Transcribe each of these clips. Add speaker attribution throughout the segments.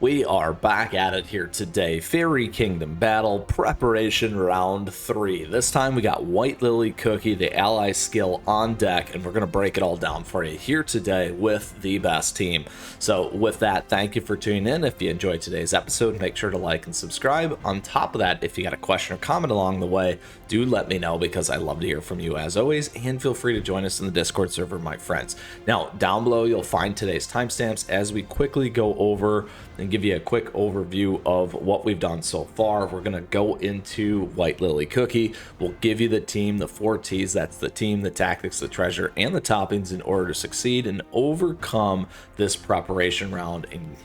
Speaker 1: We are back at it here today. Faerie Kingdom Battle, preparation round 3. This time we got White Lily Cookie, the ally skill on deck, and we're going to break it all down for you here today with the best team. So with that, thank you for tuning in. If you enjoyed today's episode, make sure to like and subscribe. On top of that, if you got a question or comment along the way, do let me know because I love to hear from you as always, and feel free to join us in the Discord server, my friends. Now, down below, you'll find today's timestamps as we quickly go over and give you a quick overview of what we've done so far. We're going to go into White Lily Cookie. We'll give you the team, the 4 T's. That's the team, the tactics, the treasure, and the toppings in order to succeed and overcome this preparation round and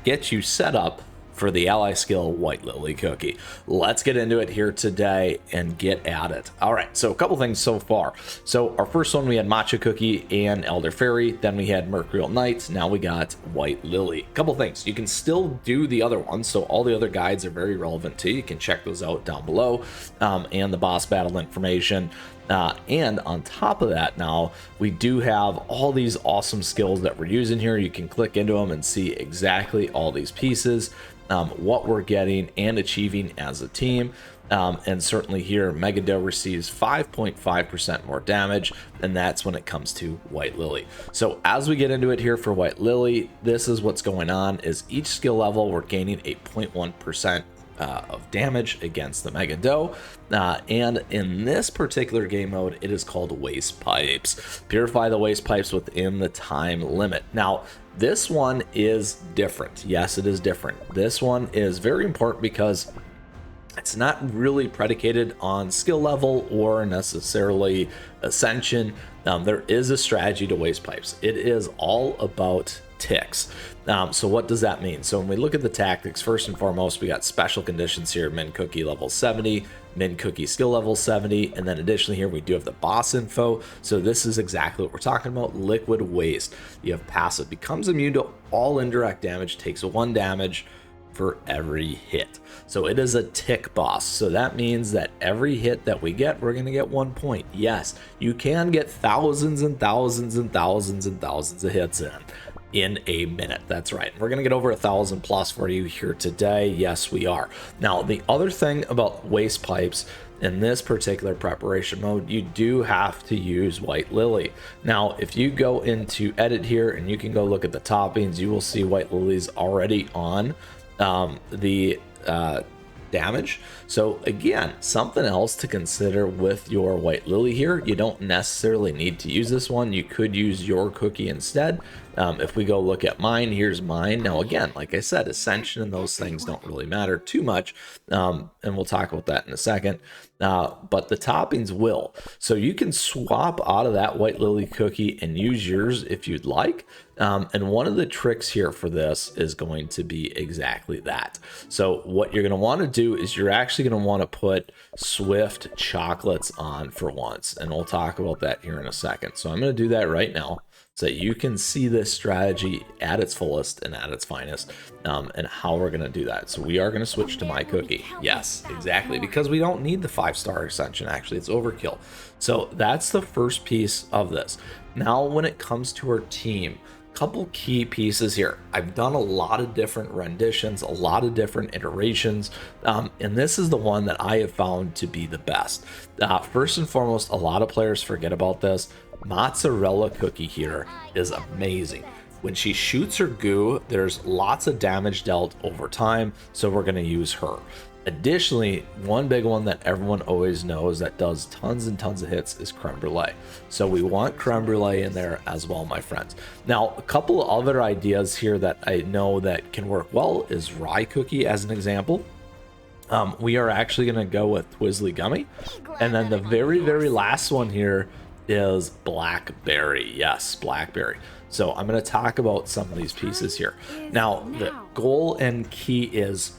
Speaker 1: get you set up for the ally skill White Lily Cookie. Let's get into it here today and get at it. All right, so a couple things so far. So our first one, we had Matcha Cookie and Elder Fairy. Then we had Mercurial Knight. Now we got White Lily. A couple things. You can still do the other ones, so all the other guides are very relevant to you. You can check those out down below, and the boss battle information. And on top of that, now we do have all these awesome skills that we're using here. You can click into them and see exactly all these pieces, what we're getting and achieving as a team. And certainly here, Megado receives 5.5% more damage, and that's when it comes to White Lily. So as we get into it here for White Lily, this is what's going on, is each skill level we're gaining a 0.1% of damage against the Megado, and in this particular game mode it is called Waste Pipes. Purify the waste pipes within the time limit. Now this one is different. Yes, it is different. This one is very important because it's not really predicated on skill level or necessarily ascension. There is a strategy to waste pipes. It is all about ticks. So what does that mean? So when we look at the tactics, first and foremost, we got special conditions here: Min Cookie level 70, Min Cookie skill level 70, and then additionally here we do have the boss info. So this is exactly what we're talking about: liquid waste. You have passive, becomes immune to all indirect damage, takes 1 damage for every hit. So it is a tick boss. So that means that every hit that we get, we're going to get 1 point. Yes, you can get thousands and thousands and thousands and thousands of hits in a minute. That's right. We're going to get over 1,000 plus for you here today. Yes, we are. Now, the other thing about waste pipes in this particular preparation mode, you do have to use White Lily. Now, if you go into edit here and you can go look at the toppings, you will see White Lily's already on the damage. So again, something else to consider with your White Lily here. You don't necessarily need to use this one. You could use your cookie instead. If we go look at mine, here's mine. Now again, like I said, ascension and those things don't really matter too much, and we'll talk about that in a second, but the toppings will. So you can swap out of that White Lily cookie and use yours if you'd like, and one of the tricks here for this is going to be exactly that. So what you're going to want to do is you're actually going to want to put Swift chocolates on for once, and we'll talk about that here in a second. So I'm going to do that right now, so you can see this strategy at its fullest and at its finest, and how we're going to do that. So we are going to switch to my cookie. Yes, exactly, because we don't need the 5-star ascension. Actually, it's overkill. So that's the first piece of this. Now, when it comes to our team, couple key pieces here. I've done a lot of different renditions, a lot of different iterations, and this is the one that I have found to be the best. First and foremost, a lot of players forget about this. Mozzarella Cookie here is amazing. When she shoots her goo, there's lots of damage dealt over time, so we're going to use her. Additionally, one big one that everyone always knows that does tons and tons of hits is Creme Brulee. So we want Creme Brulee in there as well, my friends. Now, a couple of other ideas here that I know that can work well is Rye Cookie as an example. We are actually going to go with Twizzle Gummy. And then the very, very last one here is Blackberry. Yes, Blackberry. So I'm going to talk about some of these pieces here. Now, the goal and key is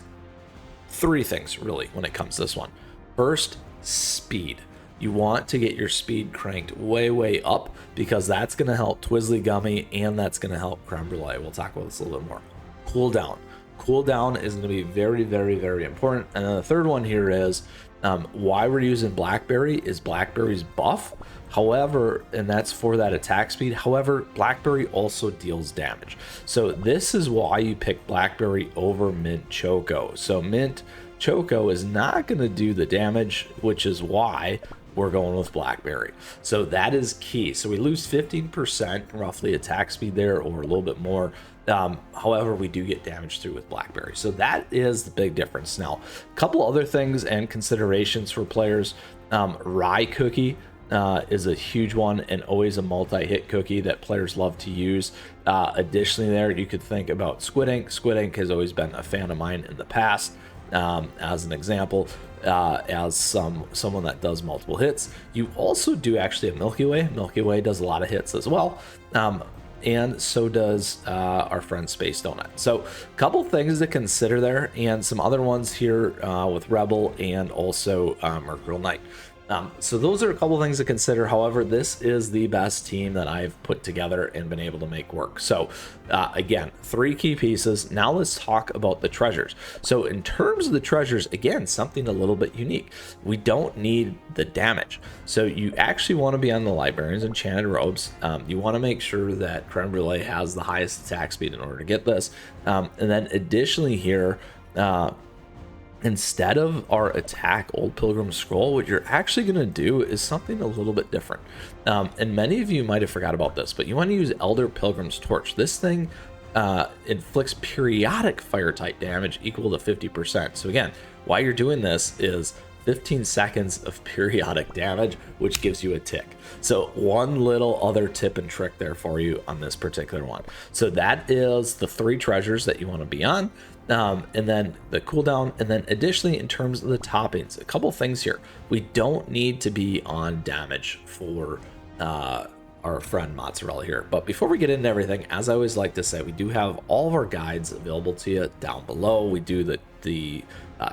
Speaker 1: 3 things really when it comes to this one. First, speed. You want to get your speed cranked way up, because that's going to help Twizzle Gummy and that's going to help Creme Brulee. We'll talk about this a little bit more. Cooldown. cooldown is going to be very, very, very important. And then the third one here is why we're using Blackberry is Blackberry's buff. However, and that's for that attack speed. However, Blackberry also deals damage. So this is why you pick Blackberry over Mint Choco. So Mint Choco is not going to do the damage, which is why we're going with Blackberry. So that is key. So we lose 15% roughly attack speed there, or a little bit more. However, we do get damage through with Blackberry. So that is the big difference. Now, a couple other things and considerations for players. Rye cookie is a huge one and always a multi-hit cookie that players love to use. Additionally there, you could think about squid ink. Squid ink has always been a fan of mine in the past. As an example, as someone that does multiple hits. You also do actually have Milky Way. Milky Way does a lot of hits as well. And so does our friend Space Donut. So a couple things to consider there, and some other ones here with Rebel and also Mercurial Knight. So those are a couple things to consider. However, this is the best team that I've put together and been able to make work. So again, 3 key pieces. Now let's talk about the treasures. So in terms of the treasures, again, something a little bit unique. We don't need the damage. So you actually want to be on the Librarian's Enchanted Robes. You want to make sure that Creme Brulee has the highest attack speed in order to get this. And then additionally here, instead of our attack Old Pilgrim Scroll, what you're actually going to do is something a little bit different. And many of you might have forgot about this, but you want to use Elder Pilgrim's Torch. This thing inflicts periodic fire type damage equal to 50%. So again, why you're doing this is 15 seconds of periodic damage, which gives you a tick. So one little other tip and trick there for you on this particular one. So that is the 3 treasures that you want to be on. And then the cooldown, and then additionally in terms of the toppings, a couple things here. We don't need to be on damage for our friend Mozzarella here. But before we get into everything, as I always like to say, we do have all of our guides available to you down below. We do the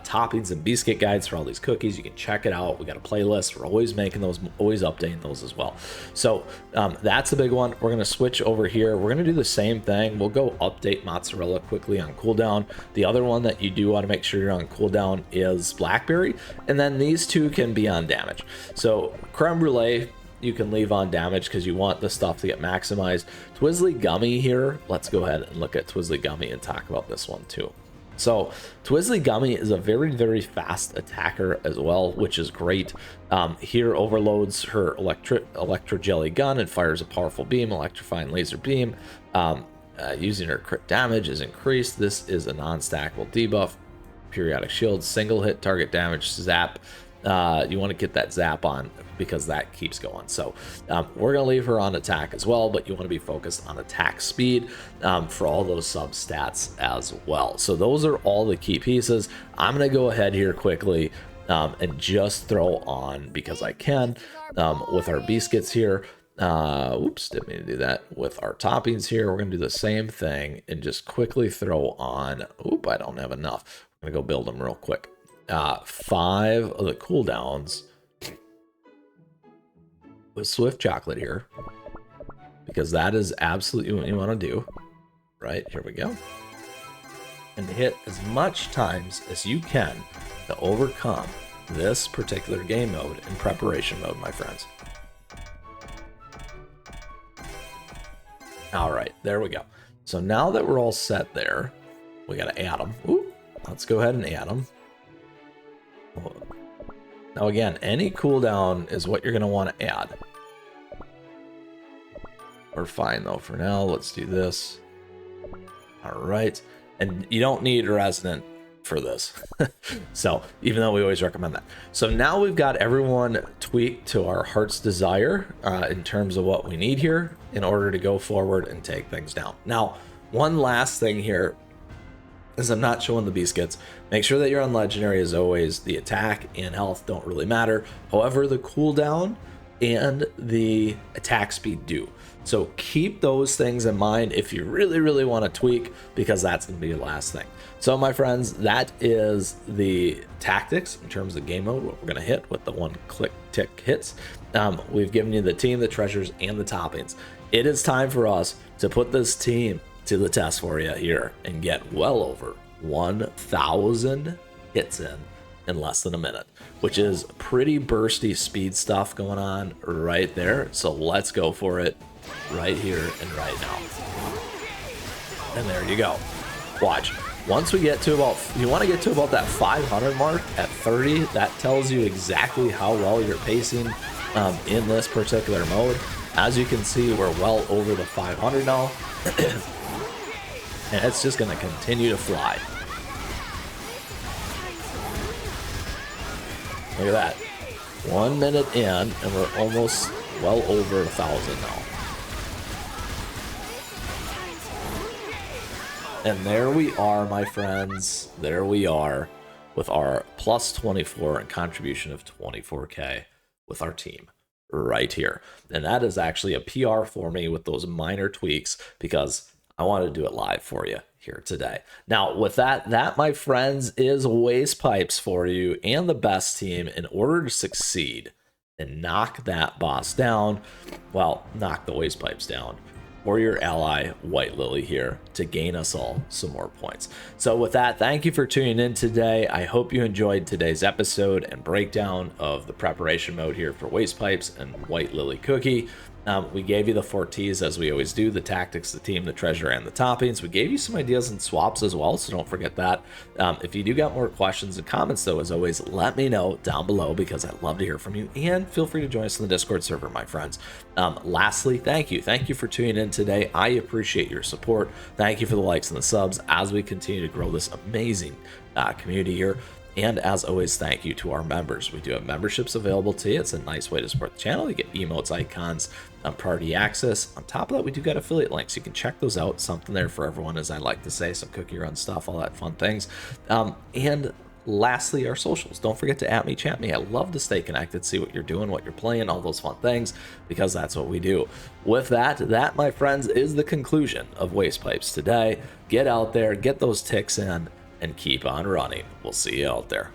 Speaker 1: toppings and biscuit guides for all these cookies. You can check it out. We got a playlist. We're always making those, always updating those as well. So that's a big one. We're going to switch over here. We're going to do the same thing. We'll go update Mozzarella quickly on cooldown. The other one that you do want to make sure you're on cooldown is Blackberry. And then these 2 can be on damage. So Creme Brulee, you can leave on damage because you want the stuff to get maximized. Twizzle Gummy here. Let's go ahead and look at Twizzle Gummy and talk about this one too. So Twizzle Gummy is a very, very fast attacker as well, which is great. Here overloads her electro jelly gun and fires a powerful beam, electrifying laser beam. Using her crit damage is increased. This is a non-stackable debuff. Periodic shield, single hit target damage, zap. You want to get that zap on because that keeps going. So we're going to leave her on attack as well, but you want to be focused on attack speed for all those sub stats as well. So those are all the key pieces. I'm going to go ahead here quickly and just throw on, because I can, with our biscuits here. Oops, didn't mean to do that. With our toppings here, we're going to do the same thing and just quickly throw on. Oop, I don't have enough. I'm going to go build them real quick. 5 of the cooldowns with Swift Chocolate here, because that is absolutely what you want to do. Right, here we go. And hit as much times as you can to overcome this particular game mode in preparation mode, my friends. All right, there we go. So now that we're all set there, we got to add them. Ooh, let's go ahead and add them. Now again, any cooldown is what you're going to want to add. We're fine though for now. Let's do this. All right. And you don't need Resonant for this. So even though we always recommend that. So now we've got everyone tweaked to our heart's desire in terms of what we need here in order to go forward and take things down. Now, one last thing here, as I'm not showing the biscuits, make sure that you're on legendary as always. The attack and health don't really matter. However, the cooldown and the attack speed do. So keep those things in mind if you really, really want to tweak, because that's going to be your last thing. So my friends, that is the tactics in terms of game mode, what we're going to hit with the one-click tick hits. We've given you the team, the treasures, and the toppings. It is time for us to put this team to the test for you here and get well over 1,000 hits in less than a minute, which is pretty bursty speed stuff going on right there. So let's go for it right here and right now. And there you go. Watch. Once we get to about, you want to get to about that 500 mark at 30, that tells you exactly how well you're pacing in this particular mode. As you can see, we're well over the 500 now. And it's just going to continue to fly. Look at that. 1 minute in, and we're almost well over 1,000 now. And there we are, my friends. There we are with our plus 24 and contribution of 24K with our team right here. And that is actually a PR for me with those minor tweaks because I want to do it live for you here today. Now, with that, my friends, is Waste Pipes for you and the best team in order to succeed and knock that boss down. Well, knock the Waste Pipes down, or your ally White Lily here to gain us all some more points. So with that, thank you for tuning in today. I hope you enjoyed today's episode and breakdown of the preparation mode here for Waste Pipes and White Lily Cookie. We gave you the 4 T's as we always do: the tactics, the team, the treasure, and the toppings. We gave you some ideas and swaps as well, so don't forget that. If you do got more questions and comments, though, as always, let me know down below because I'd love to hear from you. And feel free to join us in the Discord server, my friends. Lastly, thank you. Thank you for tuning in today. I appreciate your support. Thank you for the likes and the subs as we continue to grow this amazing community here. And as always, thank you to our members. We do have memberships available to you. It's a nice way to support the channel. You get emotes, icons, priority access. On top of that, we do got affiliate links. You can check those out. Something there for everyone, as I like to say. Some CookieRun stuff, all that fun things. And lastly, our socials. Don't forget to @me, chat me. I love to stay connected, see what you're doing, what you're playing, all those fun things, because that's what we do. With that, my friends, is the conclusion of Waste Pipes today. Get out there, get those ticks in, and keep on running. We'll see you out there.